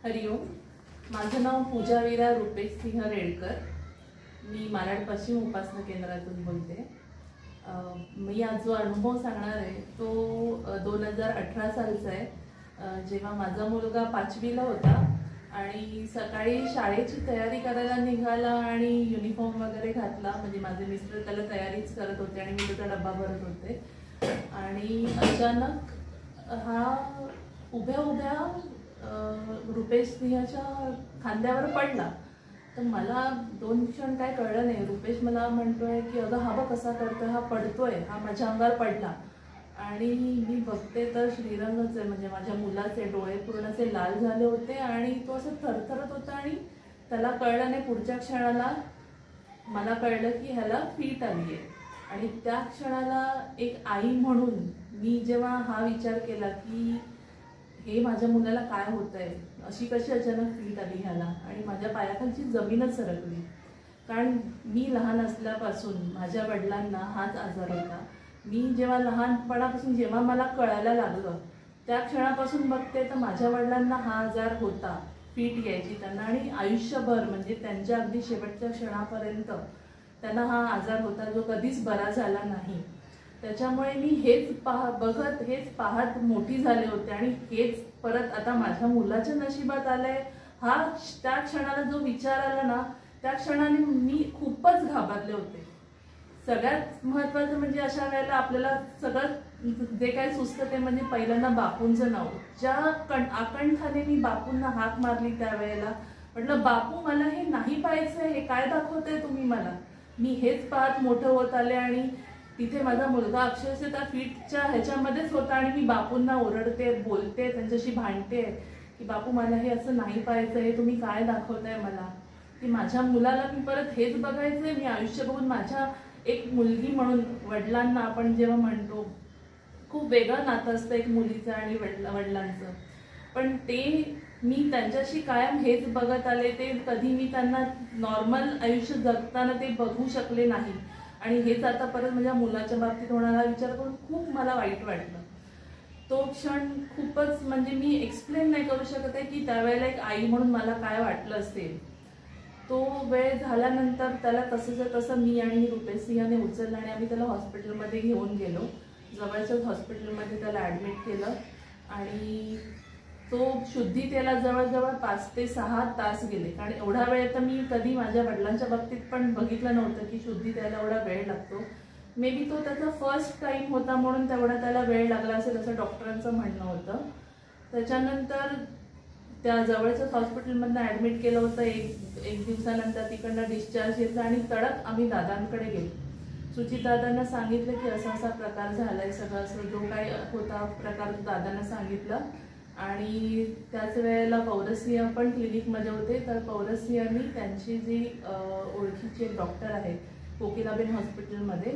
हरिओम. माझं नाव पूजा वीरा रुपेश सिंह रेडकर. मी मालाड पश्चिम उपासना केंद्रातून बोलते. मी आज जो अनुभव सांगणार आहे तो 2018 सालचा आहे. जेव्हा माझा मुलगा 5वीला होता आणि सकाळी शाळेची तयारी करायला निघाला आणि युनिफॉर्म वगैरे घातला. म्हणजे माझे मिस्टर त्याला तयारीच करत होते आणि मी त्याचा डब्बा भरत होते आणि अचानक हा उभ्या उभ्या रुपेश सिंहच्या खांद्यावर पडला. तर मला 2 क्षण काय कळलं नाही. रुपेश मला म्हणतोय की अगं हा बघ कसा करतोय, हा पडतोय, हा माझ्या अंगावर पडला. आणि मी बघते तर श्रीरंगच आहे, म्हणजे माझ्या मुलाचे डोळे पूर्ण असे लाल झाले होते आणि तो असं थरथरत होता. आणि त्याला कळलं नाही, पुढच्या क्षणाला मला कळलं की ह्याला फीट आली आहे. आणि त्या क्षणाला एक आई म्हणून मी जेव्हा हा विचार केला की हे माझ्या मुलाला काय होतंय, अशी कशी अचानक फीट आली ह्याला, आणि माझ्या पायाखालची जमीनच सरकली. कारण मी लहान असल्यापासून माझ्या वडिलांना हाच आजार होता. मी जेव्हा लहानपणापासून जेव्हा मला कळायला लागलं त्या क्षणापासून बघते तर माझ्या वडिलांना हा आजार होता, फीट यायची त्यांना, आणि आयुष्यभर म्हणजे त्यांच्या अगदी शेवटच्या क्षणापर्यंत त्यांना हा आजार होता जो कधीच बरा झाला नाही. त्याच्यामुळे मी हेच हेच पाहत मोठी झाले होते आणि हेच परत आता माझ्या मुलाच्या नशिबात आलंय. हा त्या क्षणाला जो विचार आला ना, त्या क्षणाने मी खूपच घाबरले होते. सगळ्यात महत्त्वाचं म्हणजे अशा वेळेला आपल्याला सगळं जे काय सुचतं ते म्हणजे पहिल्यांदा बापूंचं नाव. ज्या आकंठाने मी बापूंना हाक मारली त्यावेळेला म्हटलं, बापू मला हे नाही पाहायचंय, हे काय दाखवतंय तुम्ही मला. मी हेच पाहत मोठं होत आले आणि तिथे माझा मुलगा अक्षरशः त्या फीटच्या ह्याच्यामध्येच होता आणि मी बापूंना ओरडते, बोलते, त्यांच्याशी भांडते की बापू मला हे असं नाही पाहायचं, हे तुम्ही काय दाखवताय मला. की माझ्या मुलाला मी परत हेच बघायचंय. मी आयुष्य बघून माझ्या एक मुलगी म्हणून वडिलांना आपण जेव्हा म्हणतो खूप वेगळं नातं असतं एक मुलीचं आणि वडिलांचं, पण ते मी त्यांच्याशी कायम हेच बघत आले. ते कधी मी त्यांना नॉर्मल आयुष्य जगताना ते बघू शकले नाही. आणि हेच आता परत माझ्या मुलाच्या बाबतीत होणारा विचार करून खूप मला वाईट वाटलं. तो क्षण खूपच म्हणजे मी एक्सप्लेन नाही करू शकत आहे की त्यावेळेला एक आई म्हणून मला काय वाटलं असेल. तो वेळ झाल्यानंतर त्याला तसं मी आणि रुपेश सिंहने उचललं आणि आम्ही त्याला हॉस्पिटलमध्ये घेऊन गेलो. जवळच्याच हॉस्पिटलमध्ये त्याला ॲडमिट केलं आणि तो शुद्धीतेला जवळजवळ 5 ते 6 तास गेले. कारण एवढा वेळ तर मी कधी माझ्या वडिलांच्या बाबतीत पण बघितलं नव्हतं की शुद्धीतेला एवढा वेळ लागतो. मे बी तो त्याचा फर्स्ट टाईम होता म्हणून तेवढा त्याला वेळ लागला असेल असं डॉक्टरांचं म्हणणं होतं. त्याच्यानंतर त्या जवळच्याच हॉस्पिटलमधनं ॲडमिट केलं होतं. एक दिवसानंतर तिकडनं डिस्चार्ज घेतला आणि तडक आम्ही दादांकडे गेलो. सुचित दादांना सांगितलं की असा असा प्रकार झालाय, सगळं असं जो काय होता प्रकार दादांना सांगितलं. आणि त्याच वेळेला पौरसिंह पण क्लिनिकमध्ये होते. तर पौरसिंहांनी त्यांची जी ओळखीची एक डॉक्टर आहे कोकिलाबेन हॉस्पिटलमध्ये,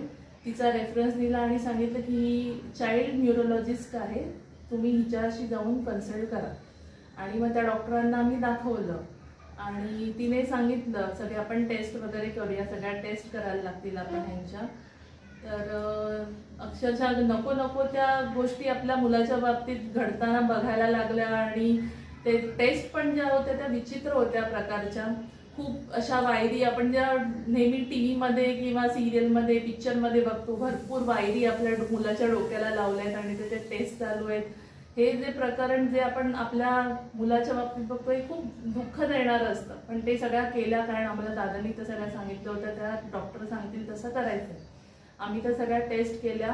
तिचा रेफरन्स दिला आणि सांगितलं की ही चाइल्ड न्यूरोलॉजिस्ट आहे, तुम्ही हिच्याशी जाऊन कन्सल्ट करा. आणि मग त्या डॉक्टरांना आम्ही दाखवलं आणि तिने सांगितलं सगळे आपण टेस्ट वगैरे करूया, सगळ्या टेस्ट करायला लागतील आपण ह्यांच्या. तर अक्षरशः नको त्या गोष्टी आपल्या मुलाच्या बाबतीत घडताना बघायला लागल्या. आणि ते टेस्ट पण ज्या होत्या त्या विचित्र होत्या प्रकारच्या. खूप अशा वायरी आपण ज्या नेहमी TV-मध्ये किंवा सिरियलमध्ये पिक्चरमध्ये बघतो, भरपूर वायरी आपल्या मुलाच्या डोक्याला लावल्या आहेत आणि त्याचे टेस्ट चालू आहेत. हे जे प्रकरण जे आपण आपल्या मुलाच्या बाबतीत बघतो हे खूप दुःख देणारं असतं. पण ते सगळ्या केल्या कारण आम्हाला दादांनी तर सगळ्या सांगितलं होतं त्या डॉक्टर सांगतील तसं करायचं. आम्ही त्या सगळ्या टेस्ट केल्या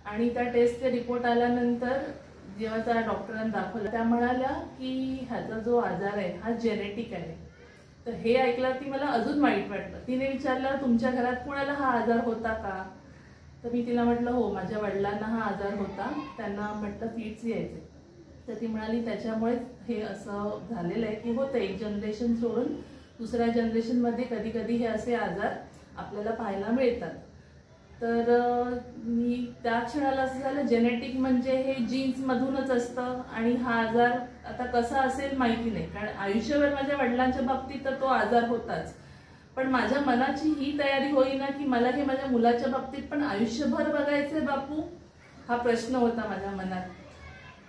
आणि त्या टेस्टचे रिपोर्ट आल्यानंतर जेव्हा त्या डॉक्टरांना दाखवलं त्या म्हणाल्या की ह्याचा जो आजार आहे हा जेनेटिक आहे. तर हे ऐकल्यावरती मला अजून वाईट वाटलं. तिने विचारलं तुमच्या घरात कोणाला हा आजार होता का. तर मी तिला म्हटलं हो, माझ्या वडिलांना हा आजार होता, त्यांना म्हटलं फीट्स यायचे. तर ती म्हणाली त्याच्यामुळेच हे असं झालेलं आहे की होतं एक जनरेशन सोडून दुसऱ्या जनरेशनमध्ये कधी कधी हे असे आजार आपल्याला पाहायला मिळतात. तर मी त्या क्षणाला असं झालं जेनेटिक म्हणजे हे जीन्समधूनच असतं आणि हा आजार आता कसा असेल माहिती नाही. कारण आयुष्यभर माझ्या वडिलांच्या बाबतीत तर तो आजार होताच, पण माझ्या मनाची ही तयारी होईना की मला हे माझ्या मुलाच्या बाबतीत पण आयुष्यभर बघायचंय बापू, हा प्रश्न होता माझ्या मनात.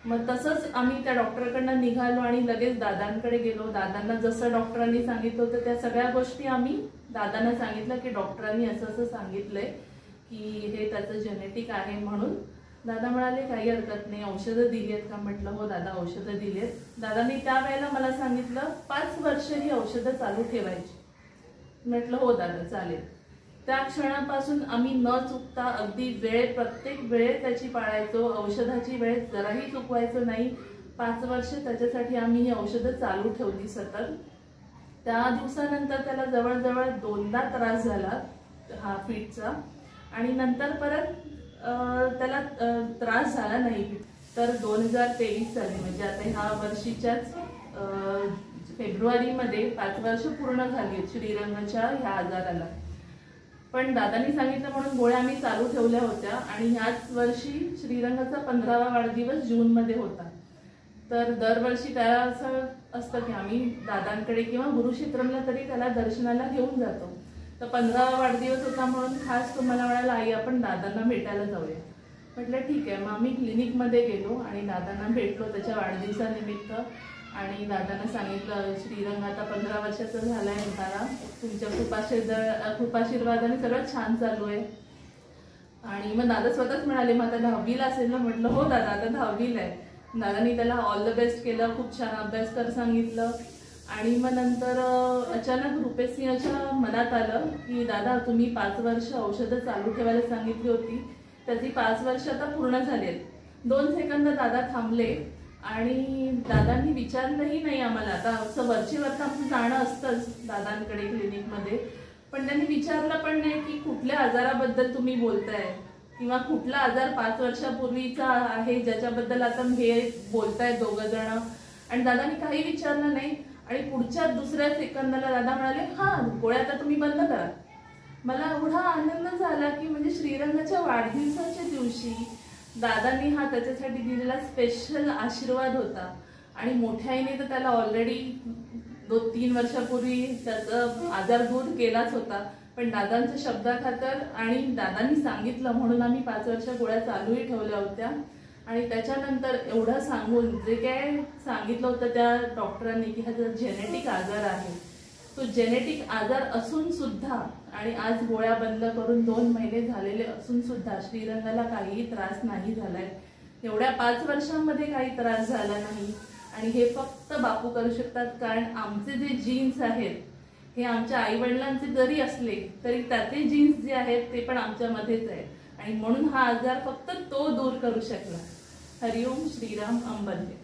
मग तसंच आम्ही त्या डॉक्टरकडनं निघालो आणि लगेच दादांकडे गेलो. दादांना जसं डॉक्टरांनी सांगितलं होतं त्या सगळ्या गोष्टी आम्ही दादांना सांगितलं की डॉक्टरांनी असं असं सांगितलंय की हे त्याचं जेनेटिक आहे म्हणून. दादा म्हणाले काही हरकत नाही, औषधं दिली आहेत का? म्हटलं हो दादा औषधं दिली आहेत. दादांनी त्यावेळेला मला सांगितलं 5 वर्ष ही औषधं चालू ठेवायची. म्हटलं हो दादा चालेल. त्या क्षणापासून आम्ही न चुकता अगदी प्रत्येक वेळ त्याची पाळायचो. औषधाची वेळ जराही चुकवायचो नाही. 5 वर्ष त्याच्यासाठी आम्ही ही औषधं चालू ठेवली सतत. त्या दिवसानंतर त्याला जवळजवळ 2दा त्रास झाला हा फिटचा आणि नंतर परत त्याला त्रास झाला नाही. तर 2023 साली म्हणजे आता ह्या वर्षीच्याच फेब्रुवारीमध्ये 5 वर्ष पूर्ण झाली श्रीरंगाच्या ह्या आजाराला. पण दादांनी सांगितलं म्हणून गोळ्या आम्ही चालू ठेवल्या होत्या आणि ह्याच वर्षी श्रीरंगाचा 15वा वाढदिवस जूनमध्ये होता. तर दरवर्षी त्याला असं असतं की आम्ही दादांकडे किंवा गुरुक्षेत्रमला तरी त्याला दर्शनाला घेऊन जातो. तर 15वा वाढदिवस होता म्हणून खास तो मला म्हणाला आई आपण दादांना भेटायला जाऊया. म्हटलं ठीक आहे. मग आम्ही क्लिनिकमध्ये गेलो आणि दादांना भेटलो त्याच्या वाढदिवसानिमित्त आणि दादांना सांगितलं श्रीरंग आता 15 वर्षाचा झालाय, मला तुमच्या खूप आशीर्वादाने सगळं छान चालू आहे. आणि मग दादा स्वतःच म्हणाले मग आता 10वीला असेल ना? म्हटलं हो दादा आता 10वीला आहे. दादांनी त्याला ऑल द बेस्ट केलं, खूप छान अभ्यास कर सांगितलं. आणि मग नंतर अचानक रुपेश सिंहच्या मनात आलं की दादा तुम्ही 5 वर्ष औषधं चालू ठेवायला सांगितली होती, त्याची 5 वर्ष आता पूर्ण झाली आहेत. 2 सेकंद दादा थांबले आणि दादांनी विचारलंही नाही आम्हाला. आता असं वरचेवरचं आमचं जाणं असतंच दादांकडे क्लिनिकमध्ये, पण त्यांनी विचारलं पण नाही की कुठल्या आजाराबद्दल तुम्ही बोलताय किंवा कुठला आजार 5 वर्षापूर्वीचा आहे ज्याच्याबद्दल आता हे बोलताय दोघं जण. आणि दादांनी काही विचारलं नाही आणि पुढच्या दुसऱ्या सेकंदाला दादा म्हणाले हा गोळ्या आता तुम्ही बंद करा. मला एवढा आनंद झाला की म्हणजे श्रीरंगाच्या वाढदिवसाच्या दिवशी दादांनी हा त्याच्यासाठी दिलेला स्पेशल आशीर्वाद होता. आणि मोठ्या आईने तर त्याला ऑलरेडी 2-3 वर्षापूर्वी त्याचा आजार दूर केलाच होता, पण दादांच्या शब्दाखातर आणि दादांनी सांगितलं म्हणून आम्ही 5 वर्ष गोळ्या चालूही ठेवल्या होत्या. आणि त्याच्यानंतर एवढं सांगून जे काय सांगितलं होतं त्या डॉक्टरांनी की हा जेनेटिक आजार आहे, तो जेनेटिक आजार असून सुद्धा आणि आज गोळ्या बंद करून 2 महिने झालेले असून सुद्धा श्रीरंगाला काहीही त्रास नाही झालाय. एवढ्या 5 वर्षांमध्ये काही त्रास झाला नाही. आणि हे फक्त बापू करू शकतात, कारण आमचे जे जीन्स आहेत हे आमच्या आई वडिलांचे जरी असले तरी त्याचे जीन्स जे आहेत ते पण आमच्यामध्येच आहेत आणि म्हणून हा आजार फक्त तो दूर करू शकला. हरिओम श्रीराम अंबंदे.